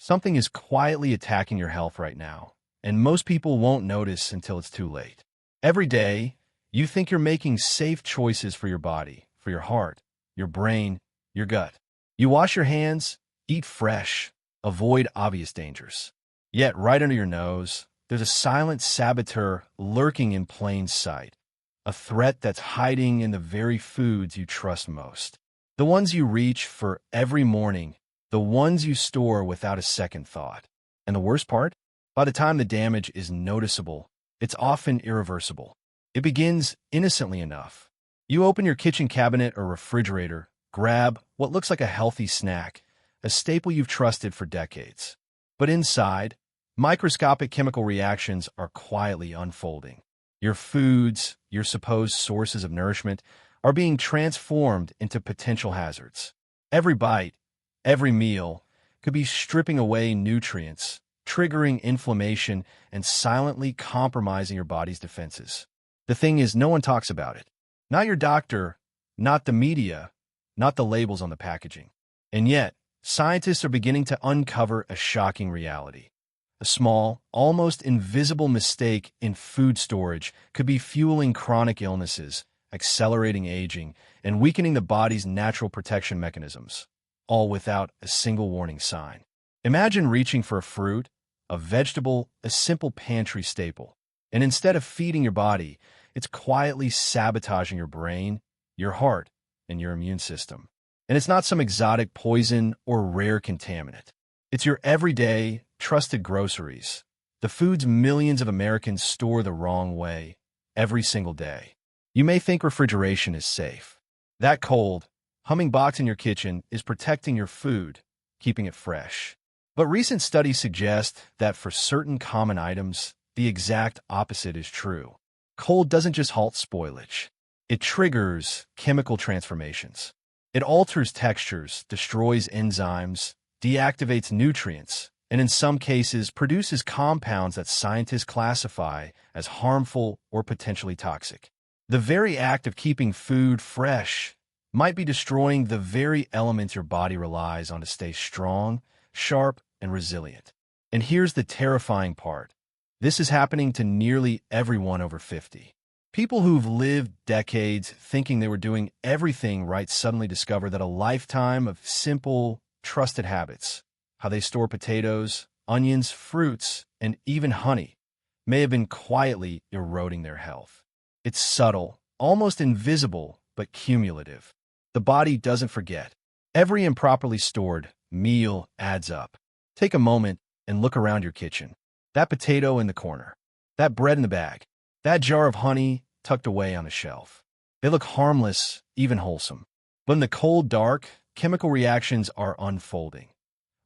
Something is quietly attacking your health right now, and most people won't notice until it's too late. Every day, you think you're making safe choices for your body, for your heart, your brain, your gut. You wash your hands, eat fresh, avoid obvious dangers. Yet, right under your nose, there's a silent saboteur lurking in plain sight, a threat that's hiding in the very foods you trust most. The ones you reach for every morning, the ones you store without a second thought. And the worst part? By the time the damage is noticeable, it's often irreversible. It begins innocently enough. You open your kitchen cabinet or refrigerator, grab what looks like a healthy snack, a staple you've trusted for decades. But inside, microscopic chemical reactions are quietly unfolding. Your foods, your supposed sources of nourishment, are being transformed into potential hazards. Every bite, every meal, could be stripping away nutrients, triggering inflammation, and silently compromising your body's defenses. The thing is, no one talks about it. Not your doctor, not the media, not the labels on the packaging. And yet, scientists are beginning to uncover a shocking reality. A small, almost invisible mistake in food storage could be fueling chronic illnesses, accelerating aging, and weakening the body's natural protection mechanisms, all without a single warning sign. Imagine reaching for a fruit, a vegetable, a simple pantry staple, and instead of feeding your body, it's quietly sabotaging your brain, your heart, and your immune system. And it's not some exotic poison or rare contaminant. It's your everyday, trusted groceries, the foods millions of Americans store the wrong way, every single day. You may think refrigeration is safe. That cold, humming box in your kitchen is protecting your food, keeping it fresh. But recent studies suggest that for certain common items, the exact opposite is true. Cold doesn't just halt spoilage. It triggers chemical transformations. It alters textures, destroys enzymes, deactivates nutrients, and in some cases produces compounds that scientists classify as harmful or potentially toxic. The very act of keeping food fresh might be destroying the very elements your body relies on to stay strong, sharp, and resilient. And here's the terrifying part. This is happening to nearly everyone over 50. People who've lived decades thinking they were doing everything right suddenly discover that a lifetime of simple, trusted habits, how they store potatoes, onions, fruits, and even honey, may have been quietly eroding their health. It's subtle, almost invisible, but cumulative. The body doesn't forget. Every improperly stored meal adds up. Take a moment and look around your kitchen. That potato in the corner, that bread in the bag, that jar of honey tucked away on a shelf. They look harmless, even wholesome. But in the cold dark, chemical reactions are unfolding.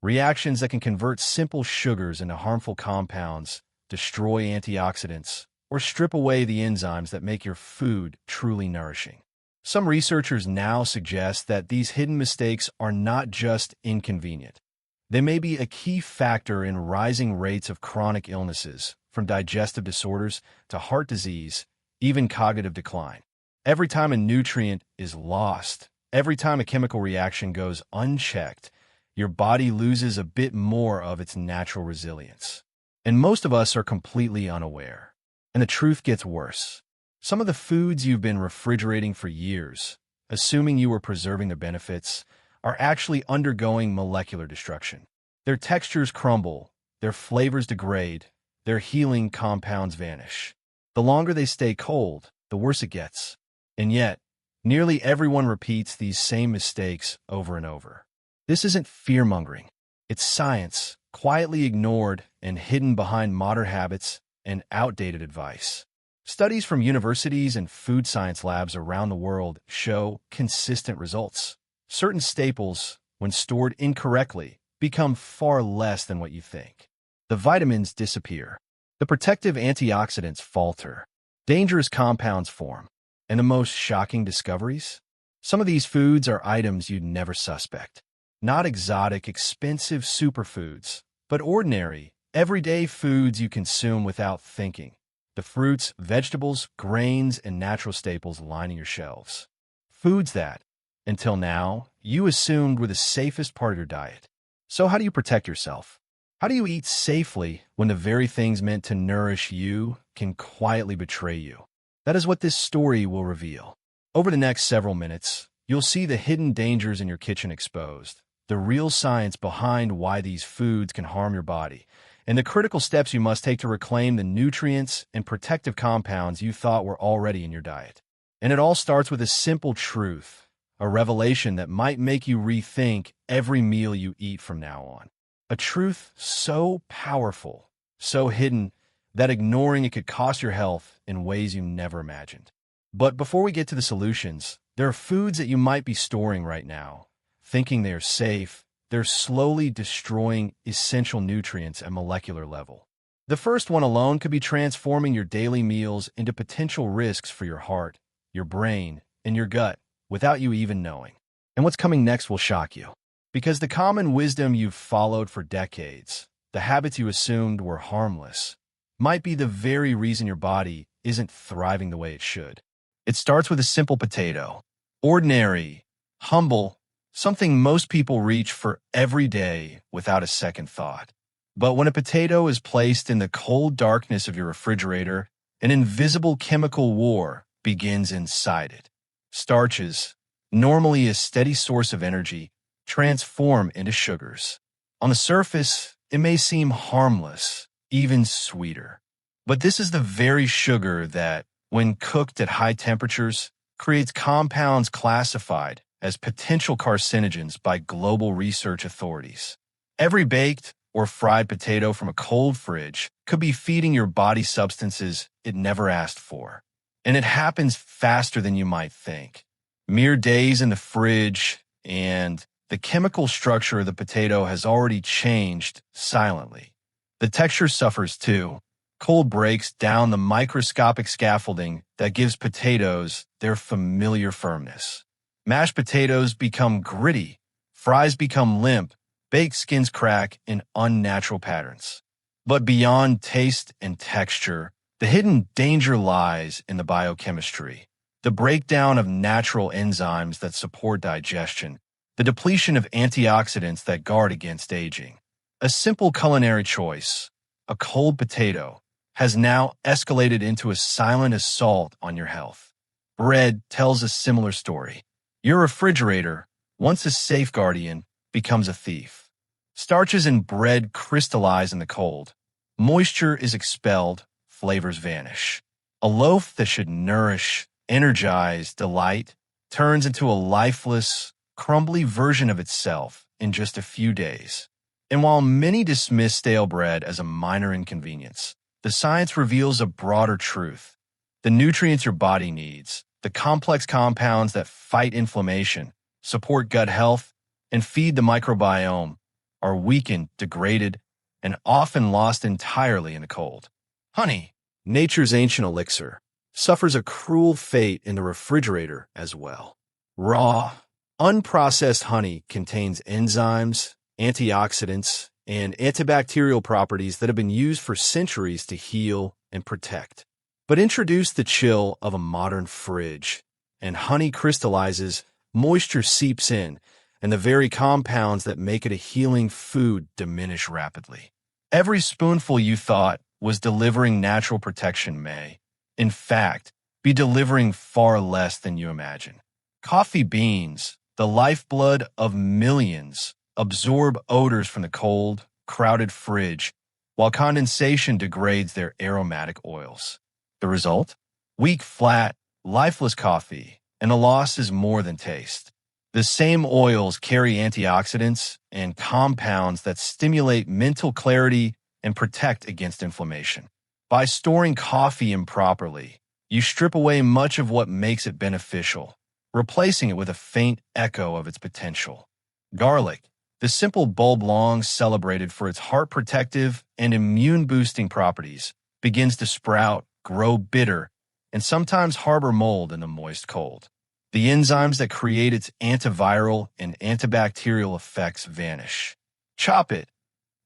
Reactions that can convert simple sugars into harmful compounds, destroy antioxidants, or strip away the enzymes that make your food truly nourishing. Some researchers now suggest that these hidden mistakes are not just inconvenient. They may be a key factor in rising rates of chronic illnesses, from digestive disorders to heart disease, even cognitive decline. Every time a nutrient is lost, every time a chemical reaction goes unchecked, your body loses a bit more of its natural resilience. And most of us are completely unaware. And the truth gets worse. Some of the foods you've been refrigerating for years, assuming you were preserving their benefits, are actually undergoing molecular destruction. Their textures crumble, their flavors degrade, their healing compounds vanish. The longer they stay cold, the worse it gets. And yet, nearly everyone repeats these same mistakes over and over. This isn't fear-mongering. It's science, quietly ignored and hidden behind modern habits and outdated advice. Studies from universities and food science labs around the world show consistent results. Certain staples, when stored incorrectly, become far less than what you think. The vitamins disappear. The protective antioxidants falter. Dangerous compounds form. And the most shocking discoveries? Some of these foods are items you'd never suspect. Not exotic, expensive superfoods, but ordinary, everyday foods you consume without thinking. The fruits, vegetables, grains, and natural staples lining your shelves. Foods that, until now, you assumed were the safest part of your diet. So how do you protect yourself? How do you eat safely when the very things meant to nourish you can quietly betray you? That is what this story will reveal. Over the next several minutes, you'll see the hidden dangers in your kitchen exposed, the real science behind why these foods can harm your body, and the critical steps you must take to reclaim the nutrients and protective compounds you thought were already in your diet. And it all starts with a simple truth, a revelation that might make you rethink every meal you eat from now on. A truth so powerful, so hidden, that ignoring it could cost your health in ways you never imagined. But before we get to the solutions, there are foods that you might be storing right now, thinking they are safe. They're slowly destroying essential nutrients at molecular level. The first one alone could be transforming your daily meals into potential risks for your heart, your brain, and your gut without you even knowing. And what's coming next will shock you. Because the common wisdom you've followed for decades, the habits you assumed were harmless, might be the very reason your body isn't thriving the way it should. It starts with a simple potato. Ordinary, humble, something most people reach for every day without a second thought. But when a potato is placed in the cold darkness of your refrigerator, an invisible chemical war begins inside it. Starches, normally a steady source of energy, transform into sugars. On the surface, it may seem harmless, even sweeter. But this is the very sugar that, when cooked at high temperatures, creates compounds classified as potential carcinogens by global research authorities. Every baked or fried potato from a cold fridge could be feeding your body substances it never asked for. And it happens faster than you might think. Mere days in the fridge, and the chemical structure of the potato has already changed silently. The texture suffers too. Cold breaks down the microscopic scaffolding that gives potatoes their familiar firmness. Mashed potatoes become gritty, fries become limp, baked skins crack in unnatural patterns. But beyond taste and texture, the hidden danger lies in the biochemistry, the breakdown of natural enzymes that support digestion, the depletion of antioxidants that guard against aging. A simple culinary choice, a cold potato, has now escalated into a silent assault on your health. Bread tells a similar story. Your refrigerator, once a safe guardian, becomes a thief. Starches in bread crystallize in the cold. Moisture is expelled, flavors vanish. A loaf that should nourish, energize, delight, turns into a lifeless, crumbly version of itself in just a few days. And while many dismiss stale bread as a minor inconvenience, the science reveals a broader truth. The nutrients your body needs, the complex compounds that fight inflammation, support gut health, and feed the microbiome, are weakened, degraded, and often lost entirely in the cold. Honey, nature's ancient elixir, suffers a cruel fate in the refrigerator as well. Raw, unprocessed honey contains enzymes, antioxidants, and antibacterial properties that have been used for centuries to heal and protect. But introduce the chill of a modern fridge, and honey crystallizes, moisture seeps in, and the very compounds that make it a healing food diminish rapidly. Every spoonful you thought was delivering natural protection may, in fact, be delivering far less than you imagine. Coffee beans, the lifeblood of millions, absorb odors from the cold, crowded fridge, while condensation degrades their aromatic oils. The result? Weak, flat, lifeless coffee, and the loss is more than taste. The same oils carry antioxidants and compounds that stimulate mental clarity and protect against inflammation. By storing coffee improperly, you strip away much of what makes it beneficial, replacing it with a faint echo of its potential. Garlic, the simple bulb long celebrated for its heart protective and immune boosting properties, begins to sprout, grow bitter, and sometimes harbor mold in the moist cold. The enzymes that create its antiviral and antibacterial effects vanish. Chop it,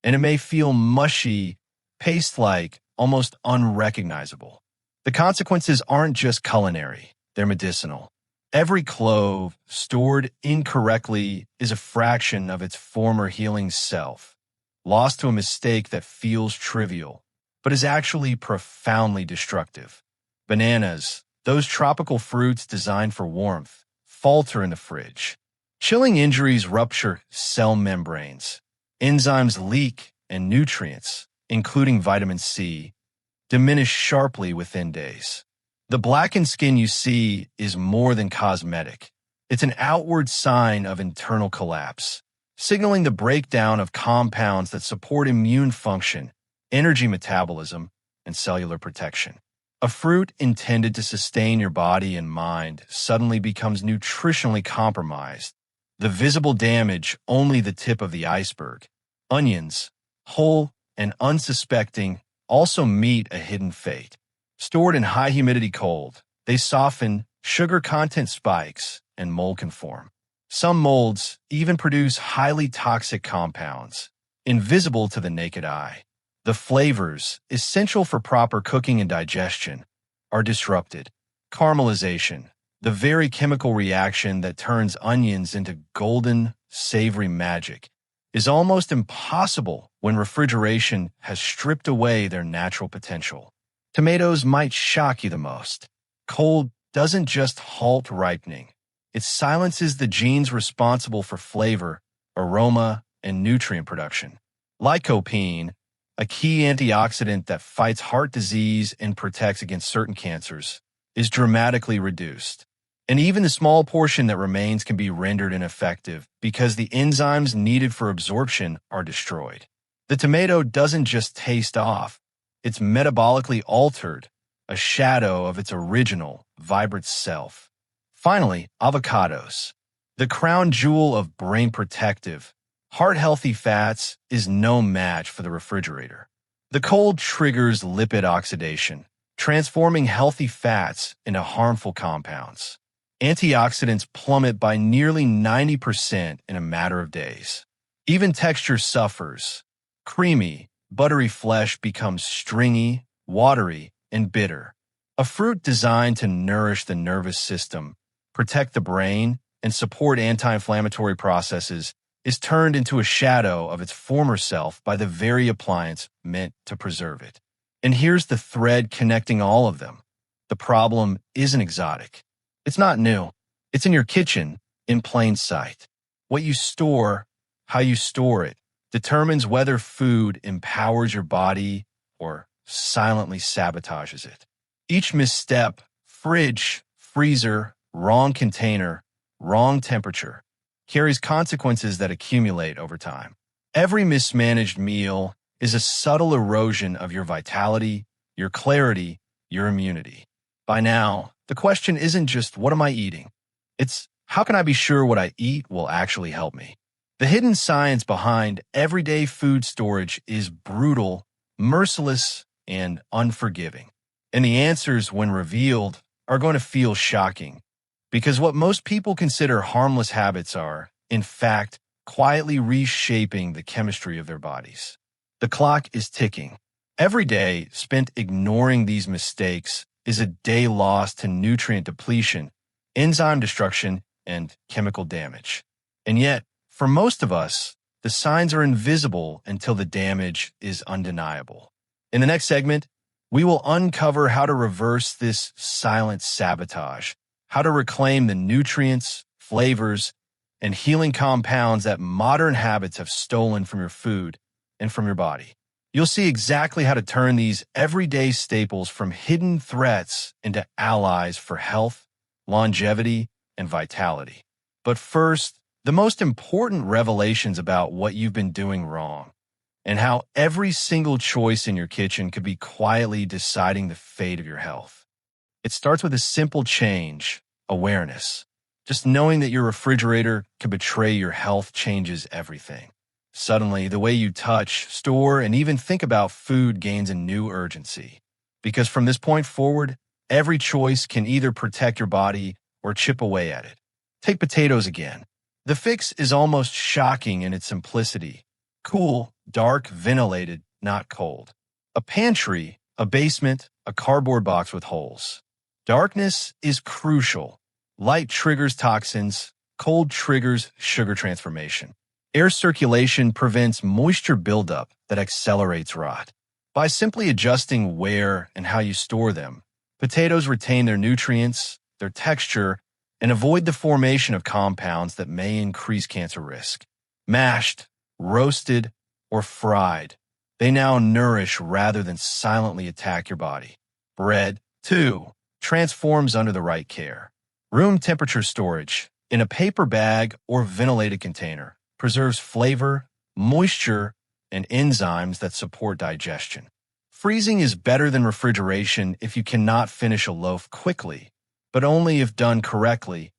and it may feel mushy, paste-like, almost unrecognizable. The consequences aren't just culinary, they're medicinal. Every clove, stored incorrectly, is a fraction of its former healing self. lost to a mistake that feels trivial, but is actually profoundly destructive. Bananas, those tropical fruits designed for warmth, falter in the fridge. Chilling injuries rupture cell membranes. Enzymes leak, and nutrients, including vitamin C, diminish sharply within days. The blackened skin you see is more than cosmetic. It's an outward sign of internal collapse, signaling the breakdown of compounds that support immune function, energy metabolism, and cellular protection. A fruit intended to sustain your body and mind suddenly becomes nutritionally compromised. The visible damage only the tip of the iceberg. Onions, whole and unsuspecting, also meet a hidden fate. Stored in high humidity cold, they soften, sugar content spikes, and mold can form. Some molds even produce highly toxic compounds, invisible to the naked eye. The flavors, essential for proper cooking and digestion, are disrupted. Caramelization, the very chemical reaction that turns onions into golden, savory magic, is almost impossible when refrigeration has stripped away their natural potential. Tomatoes might shock you the most. Cold doesn't just halt ripening. It silences the genes responsible for flavor, aroma, and nutrient production. Lycopene, a key antioxidant that fights heart disease and protects against certain cancers, is dramatically reduced. And even the small portion that remains can be rendered ineffective because the enzymes needed for absorption are destroyed. The tomato doesn't just taste off, it's metabolically altered, a shadow of its original, vibrant self. Finally, avocados. The crown jewel of brain-protective, heart-healthy fats is no match for the refrigerator. The cold triggers lipid oxidation, transforming healthy fats into harmful compounds. Antioxidants plummet by nearly 90% in a matter of days. Even texture suffers. Creamy, buttery flesh becomes stringy, watery, and bitter. A fruit designed to nourish the nervous system, protect the brain, and support anti-inflammatory processes is turned into a shadow of its former self by the very appliance meant to preserve it. And here's the thread connecting all of them. The problem isn't exotic. It's not new. It's in your kitchen, in plain sight. What you store, how you store it, determines whether food empowers your body or silently sabotages it. Each misstep, fridge, freezer, wrong container, wrong temperature, carries consequences that accumulate over time. Every mismanaged meal is a subtle erosion of your vitality, your clarity, your immunity. By now, the question isn't just what am I eating? It's how can I be sure what I eat will actually help me? The hidden science behind everyday food storage is brutal, merciless, and unforgiving. And the answers, when revealed, are going to feel shocking. Because what most people consider harmless habits are, in fact, quietly reshaping the chemistry of their bodies. The clock is ticking. Every day spent ignoring these mistakes is a day lost to nutrient depletion, enzyme destruction, and chemical damage. And yet, for most of us, the signs are invisible until the damage is undeniable. In the next segment, we will uncover how to reverse this silent sabotage, how to reclaim the nutrients, flavors, and healing compounds that modern habits have stolen from your food and from your body. You'll see exactly how to turn these everyday staples from hidden threats into allies for health, longevity, and vitality. But first, the most important revelations about what you've been doing wrong and how every single choice in your kitchen could be quietly deciding the fate of your health. It starts with a simple change, awareness. Just knowing that your refrigerator could betray your health changes everything. Suddenly, the way you touch, store, and even think about food gains a new urgency. Because from this point forward, every choice can either protect your body or chip away at it. Take potatoes again. The fix is almost shocking in its simplicity. Cool, dark, ventilated, not cold. A pantry, a basement, a cardboard box with holes. Darkness is crucial. Light triggers toxins, cold triggers sugar transformation. Air circulation prevents moisture buildup that accelerates rot. By simply adjusting where and how you store them, potatoes retain their nutrients, their texture, and avoid the formation of compounds that may increase cancer risk. Mashed, roasted, or fried, they now nourish rather than silently attack your body. Bread, too, transforms under the right care. Room temperature storage, in a paper bag or ventilated container, preserves flavor, moisture, and enzymes that support digestion. Freezing is better than refrigeration if you cannot finish a loaf quickly, but only if done correctly.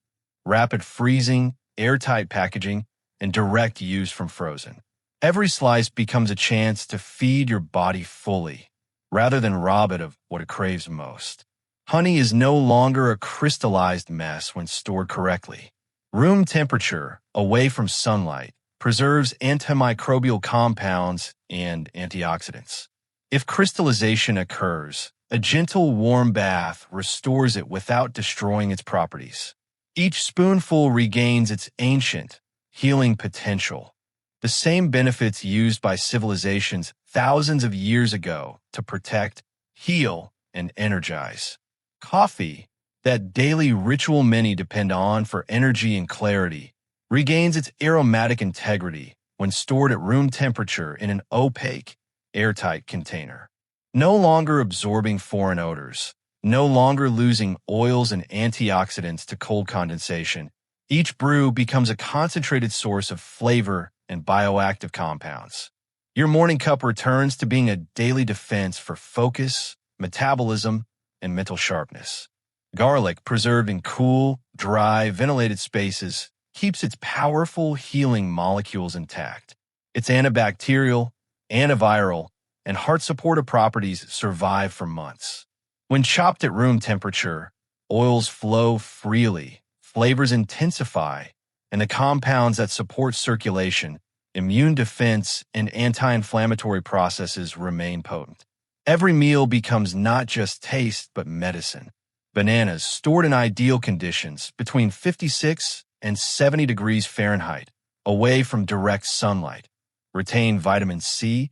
Rapid freezing, airtight packaging, and direct use from frozen. Every slice becomes a chance to feed your body fully, rather than rob it of what it craves most. Honey is no longer a crystallized mess when stored correctly. Room temperature, away from sunlight, preserves antimicrobial compounds and antioxidants. If crystallization occurs, a gentle warm bath restores it without destroying its properties. Each spoonful regains its ancient, healing potential. The same benefits used by civilizations thousands of years ago to protect, heal, and energize. Coffee, that daily ritual many depend on for energy and clarity, regains its aromatic integrity when stored at room temperature in an opaque, airtight container. No longer absorbing foreign odors, no longer losing oils and antioxidants to cold condensation, each brew becomes a concentrated source of flavor and bioactive compounds. Your morning cup returns to being a daily defense for focus, metabolism, and mental sharpness. Garlic, preserved in cool, dry, ventilated spaces, keeps its powerful healing molecules intact. Its antibacterial, antiviral, and heart-supportive properties survive for months. When chopped at room temperature, oils flow freely, flavors intensify, and the compounds that support circulation, immune defense, and anti-inflammatory processes remain potent. Every meal becomes not just taste, but medicine. Bananas, stored in ideal conditions between 56 and 70 degrees Fahrenheit, away from direct sunlight, retain vitamin C,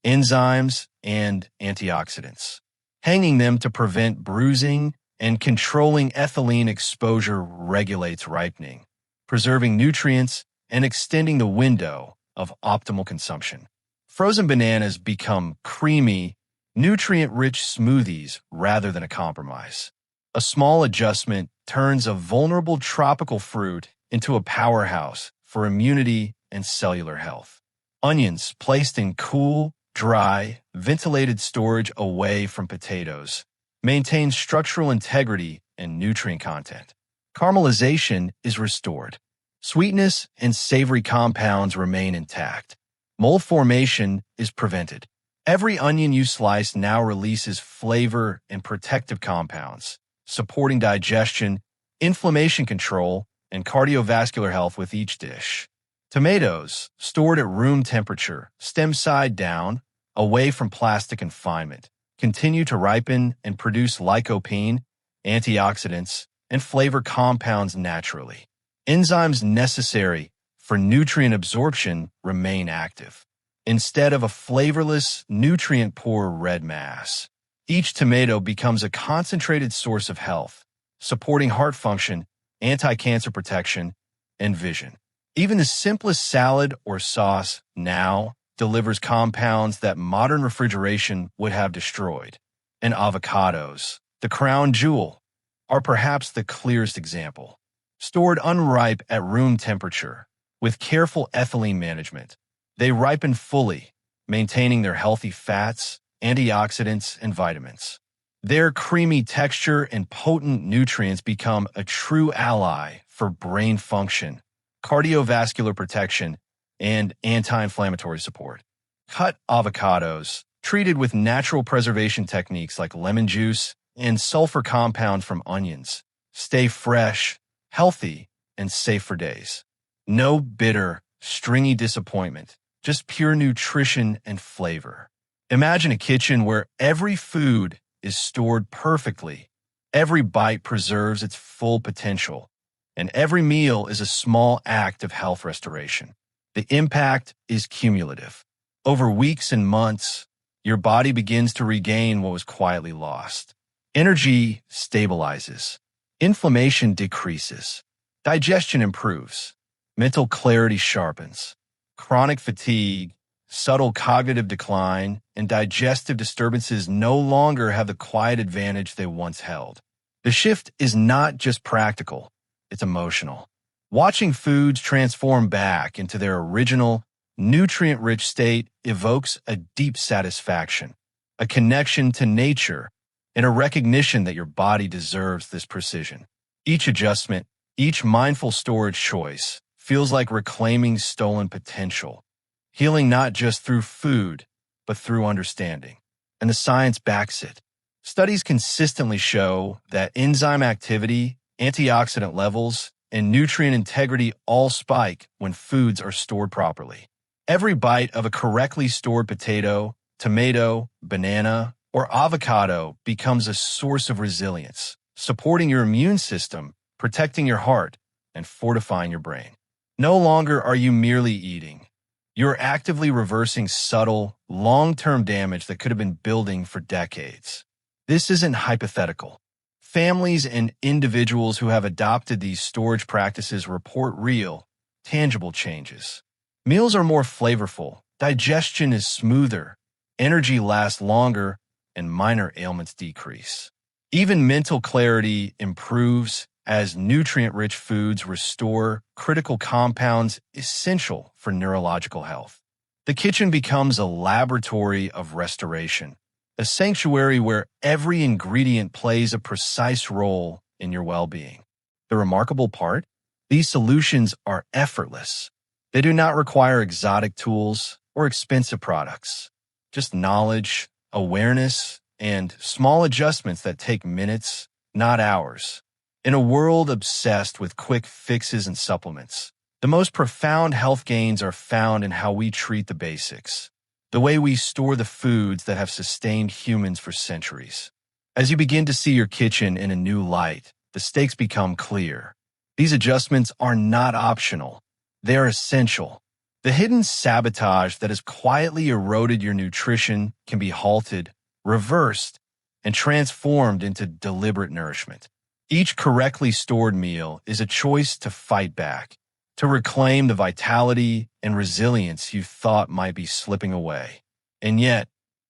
enzymes, and antioxidants. Hanging them to prevent bruising and controlling ethylene exposure regulates ripening, preserving nutrients and extending the window of optimal consumption. Frozen bananas become creamy, nutrient-rich smoothies rather than a compromise. A small adjustment turns a vulnerable tropical fruit into a powerhouse for immunity and cellular health. Onions, placed in cool, dry, ventilated storage away from potatoes, maintain structural integrity and nutrient content. Caramelization is restored. Sweetness and savory compounds remain intact. Mold formation is prevented. Every onion you slice now releases flavor and protective compounds, supporting digestion, inflammation control, and cardiovascular health with each dish. Tomatoes, stored at room temperature, stem side down, away from plastic confinement, continue to ripen and produce lycopene, antioxidants, and flavor compounds naturally. Enzymes necessary for nutrient absorption remain active, instead of a flavorless, nutrient-poor red mass. Each tomato becomes a concentrated source of health, supporting heart function, anti-cancer protection, and vision. Even the simplest salad or sauce now delivers compounds that modern refrigeration would have destroyed. And avocados, the crown jewel, are perhaps the clearest example. Stored unripe at room temperature, with careful ethylene management, they ripen fully, maintaining their healthy fats, antioxidants, and vitamins. Their creamy texture and potent nutrients become a true ally for brain function, cardiovascular protection, and anti-inflammatory support. Cut avocados, treated with natural preservation techniques like lemon juice and sulfur compound from onions, stay fresh, healthy, and safe for days. No bitter, stringy disappointment, just pure nutrition and flavor. Imagine a kitchen where every food is stored perfectly, every bite preserves its full potential, and every meal is a small act of health restoration. The impact is cumulative. Over weeks and months, your body begins to regain what was quietly lost. Energy stabilizes. Inflammation decreases. Digestion improves. Mental clarity sharpens. Chronic fatigue, subtle cognitive decline, and digestive disturbances no longer have the quiet advantage they once held. The shift is not just practical, it's emotional. Watching foods transform back into their original, nutrient-rich state evokes a deep satisfaction, a connection to nature, and a recognition that your body deserves this precision. Each adjustment, each mindful storage choice, feels like reclaiming stolen potential, healing not just through food, but through understanding. And the science backs it. Studies consistently show that enzyme activity, antioxidant levels, and nutrient integrity all spike when foods are stored properly. Every bite of a correctly stored potato, tomato, banana, or avocado becomes a source of resilience, supporting your immune system, protecting your heart, and fortifying your brain. No longer are you merely eating. You're actively reversing subtle, long-term damage that could have been building for decades. This isn't hypothetical. Families and individuals who have adopted these storage practices report real, tangible changes. Meals are more flavorful, digestion is smoother, energy lasts longer, and minor ailments decrease. Even mental clarity improves as nutrient-rich foods restore critical compounds essential for neurological health. The kitchen becomes a laboratory of restoration, a sanctuary where every ingredient plays a precise role in your well-being. The remarkable part? These solutions are effortless. They do not require exotic tools or expensive products, just knowledge, awareness, and small adjustments that take minutes, not hours. In a world obsessed with quick fixes and supplements, the most profound health gains are found in how we treat the basics, the way we store the foods that have sustained humans for centuries. As you begin to see your kitchen in a new light, the stakes become clear. These adjustments are not optional. They are essential. The hidden sabotage that has quietly eroded your nutrition can be halted, reversed, and transformed into deliberate nourishment. Each correctly stored meal is a choice to fight back, to reclaim the vitality and resilience you thought might be slipping away. And yet,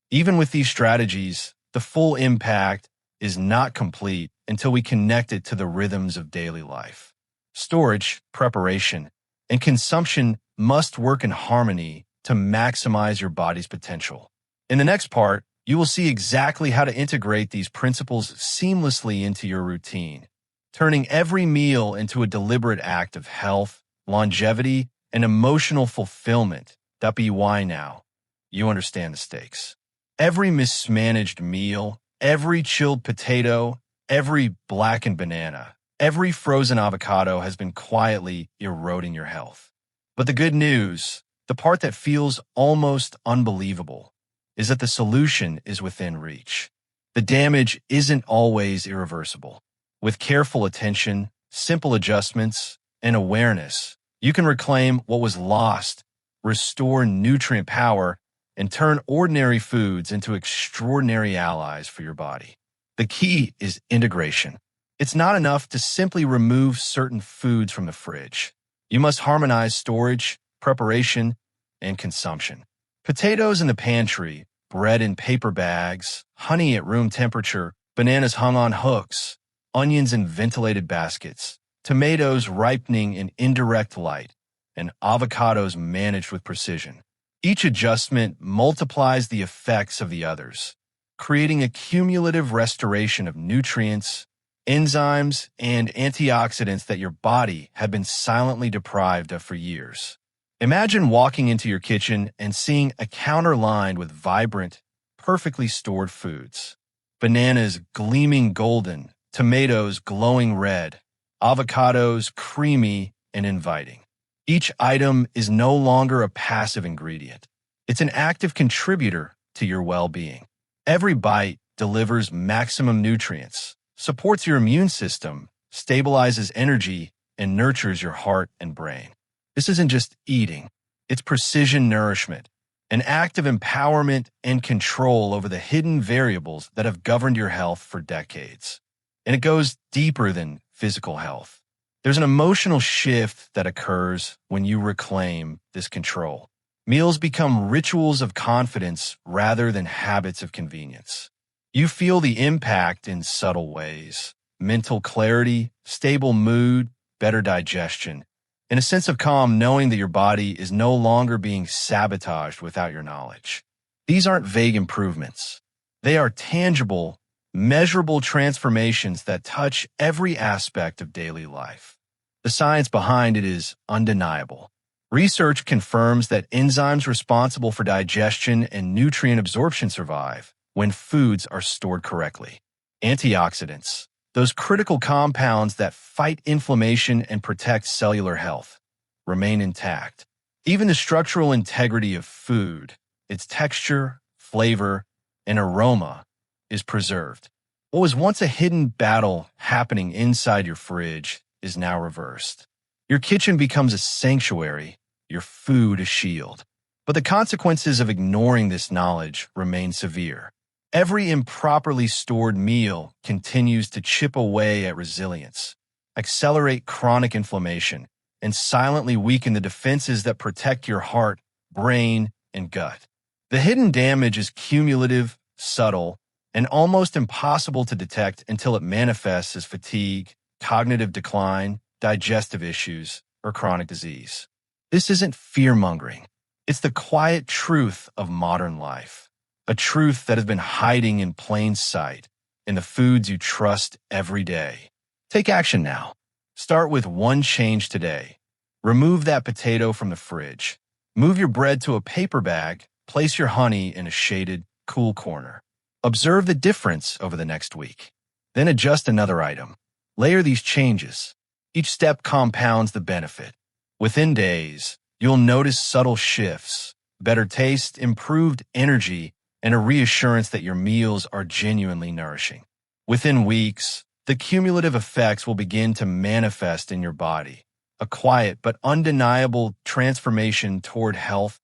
even with these strategies, the full impact is not complete until we connect it to the rhythms of daily life. Storage, preparation, and consumption must work in harmony to maximize your body's potential. In the next part, you will see exactly how to integrate these principles seamlessly into your routine, turning every meal into a deliberate act of health, longevity, and emotional fulfillment. Why now? You understand the stakes. Every mismanaged meal, every chilled potato, every blackened banana, every frozen avocado has been quietly eroding your health. But the good news, the part that feels almost unbelievable, is that the solution is within reach. The damage isn't always irreversible. With careful attention, simple adjustments, and awareness, you can reclaim what was lost, restore nutrient power, and turn ordinary foods into extraordinary allies for your body. The key is integration. It's not enough to simply remove certain foods from the fridge. You must harmonize storage, preparation, and consumption. Potatoes in the pantry, bread in paper bags, honey at room temperature, bananas hung on hooks, onions in ventilated baskets, tomatoes ripening in indirect light, and avocados managed with precision. Each adjustment multiplies the effects of the others, creating a cumulative restoration of nutrients, enzymes, and antioxidants that your body had been silently deprived of for years. Imagine walking into your kitchen and seeing a counter lined with vibrant, perfectly stored foods. Bananas gleaming golden, tomatoes glowing red, avocados creamy and inviting. Each item is no longer a passive ingredient. It's an active contributor to your well-being. Every bite delivers maximum nutrients, supports your immune system, stabilizes energy, and nurtures your heart and brain. This isn't just eating. It's precision nourishment, an act of empowerment and control over the hidden variables that have governed your health for decades. And it goes deeper than physical health. There's an emotional shift that occurs when you reclaim this control. Meals become rituals of confidence rather than habits of convenience. You feel the impact in subtle ways: mental clarity, stable mood, better digestion, and a sense of calm knowing that your body is no longer being sabotaged without your knowledge. These aren't vague improvements. They are tangible, measurable transformations that touch every aspect of daily life. The science behind it is undeniable. Research confirms that enzymes responsible for digestion and nutrient absorption survive when foods are stored correctly. Antioxidants, those critical compounds that fight inflammation and protect cellular health, remain intact. Even the structural integrity of food, its texture, flavor, and aroma, is preserved. What was once a hidden battle happening inside your fridge is now reversed. Your kitchen becomes a sanctuary, your food a shield. But the consequences of ignoring this knowledge remain severe. Every improperly stored meal continues to chip away at resilience, accelerate chronic inflammation, and silently weaken the defenses that protect your heart, brain, and gut. The hidden damage is cumulative, subtle, and almost impossible to detect until it manifests as fatigue, cognitive decline, digestive issues, or chronic disease. This isn't fear-mongering. It's the quiet truth of modern life. A truth that has been hiding in plain sight in the foods you trust every day. Take action now. Start with one change today. Remove that potato from the fridge. Move your bread to a paper bag. Place your honey in a shaded, cool corner. Observe the difference over the next week. Then adjust another item. Layer these changes. Each step compounds the benefit. Within days, you'll notice subtle shifts, better taste, improved energy, and a reassurance that your meals are genuinely nourishing. Within weeks, the cumulative effects will begin to manifest in your body, a quiet but undeniable transformation toward health,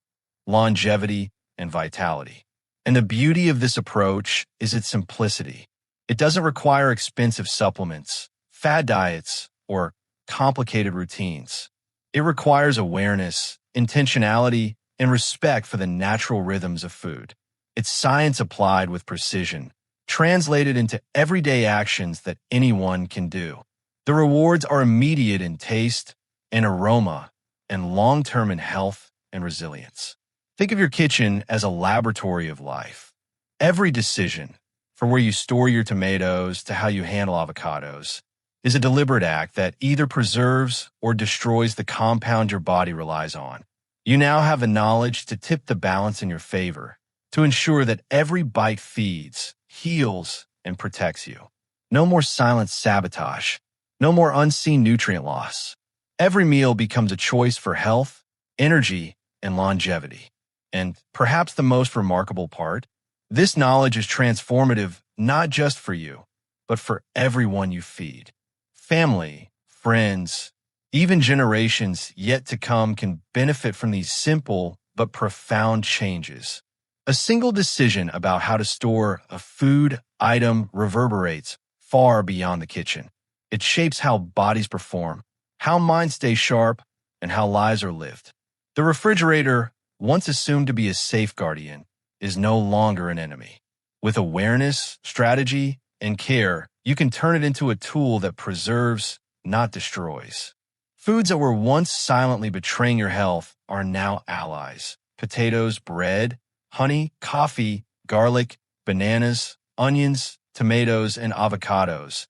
longevity, and vitality. And the beauty of this approach is its simplicity. It doesn't require expensive supplements, fad diets, or complicated routines. It requires awareness, intentionality, and respect for the natural rhythms of food. It's science applied with precision, translated into everyday actions that anyone can do. The rewards are immediate in taste and aroma and long-term in health and resilience. Think of your kitchen as a laboratory of life. Every decision, from where you store your tomatoes to how you handle avocados, is a deliberate act that either preserves or destroys the compound your body relies on. You now have the knowledge to tip the balance in your favor, to ensure that every bite feeds, heals, and protects you. No more silent sabotage. No more unseen nutrient loss. Every meal becomes a choice for health, energy, and longevity. And perhaps the most remarkable part, this knowledge is transformative not just for you, but for everyone you feed. Family, friends, even generations yet to come can benefit from these simple but profound changes. A single decision about how to store a food item reverberates far beyond the kitchen. It shapes how bodies perform, how minds stay sharp, and how lives are lived. The refrigerator, once assumed to be a safe guardian, is no longer an enemy. With awareness, strategy, and care, you can turn it into a tool that preserves, not destroys. Foods that were once silently betraying your health are now allies. Potatoes, bread, honey, coffee, garlic, bananas, onions, tomatoes, and avocados,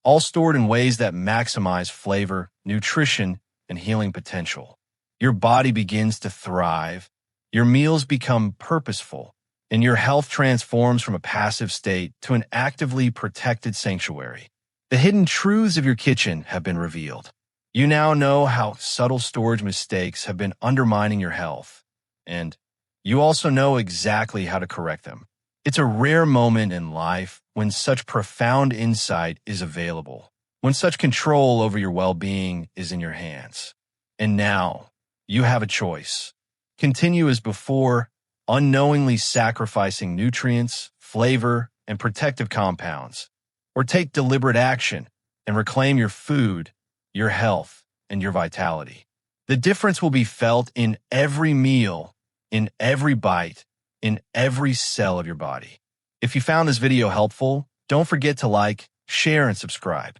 all stored in ways that maximize flavor, nutrition, and healing potential. Your body begins to thrive, your meals become purposeful, and your health transforms from a passive state to an actively protected sanctuary. The hidden truths of your kitchen have been revealed. You now know how subtle storage mistakes have been undermining your health, and you also know exactly how to correct them. It's a rare moment in life when such profound insight is available, when such control over your well-being is in your hands. And now, you have a choice. Continue as before, unknowingly sacrificing nutrients, flavor, and protective compounds. Or take deliberate action and reclaim your food, your health, and your vitality. The difference will be felt in every meal, in every bite, in every cell of your body. If you found this video helpful, don't forget to like, share, and subscribe.